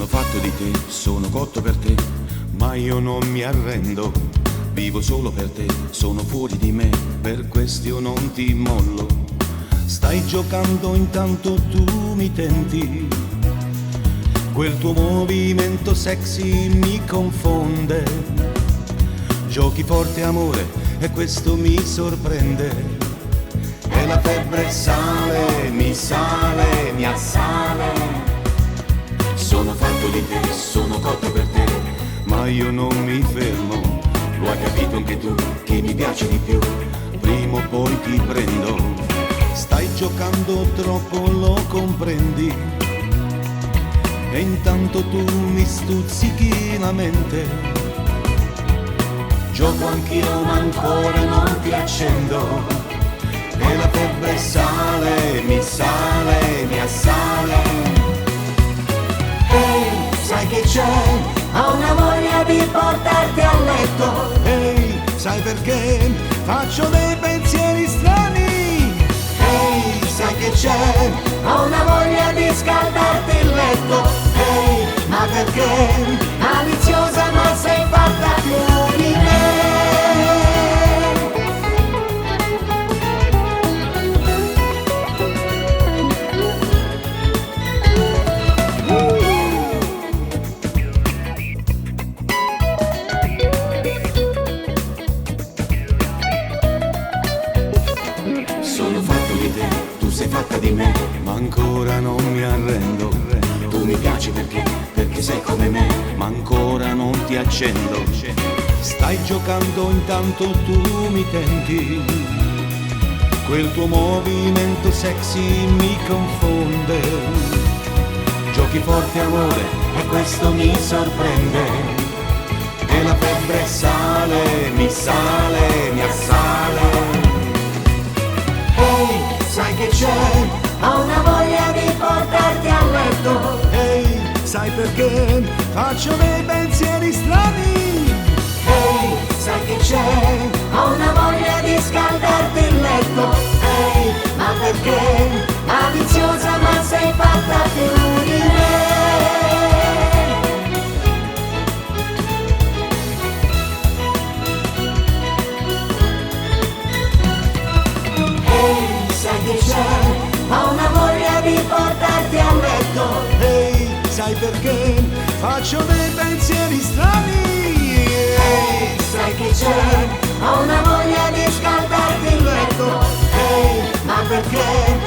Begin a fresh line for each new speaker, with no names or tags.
fatto di te, sono cotto per te, ma io non mi arrendo. Vivo solo per te, sono fuori di me, per questo io non ti mollo. Stai giocando intanto tu mi tenti, quel tuo movimento sexy mi confonde. Giochi forte amore e questo mi sorprende. E la febbre sale, mi assale. Sono fatto di te, sono cotto per te, ma io non mi fermo. Lo hai capito anche tu, che mi piace di più, prima o poi ti prendo. Stai giocando troppo, lo comprendi, e intanto tu mi stuzzichi la mente. Gioco anch'io ma ancora non ti accendo. E la febbre sale, mi assale.
Ehi, sai che c'è? Ho una voglia di portarti a letto.
Ehi, sai perché faccio dei pensieri strani?
Ehi, sai che c'è? Ho una voglia di scaldarti il letto. Ehi, ma perché? Maliziosa ma sei fatta più di me.
Sono fatto di te, tu sei fatta di me, ma ancora non mi arrendo. Tu mi piaci perché sei come me, ma ancora non ti accendo. Stai giocando intanto tu mi tenti, quel tuo movimento sexy mi confonde. Giochi forte amore e questo mi sorprende. E la febbre sale, mi assale.
Ehi, sai che c'è? Ho una voglia di portarti a letto.
Ehi, sai perché faccio dei pensieri strani?
Ehi, sai che c'è? Ho una voglia di scaldarti il letto. Ehi, ma perché? Maliziosa ma sei fatta più di me. Ehi, sai che c'è? Ho una voglia di portarti a letto.
Ehi, sai perché faccio dei pensieri strani?
Ehi, sai che c'è? Ho una voglia di scaldarti il letto. Ehi, ma perché?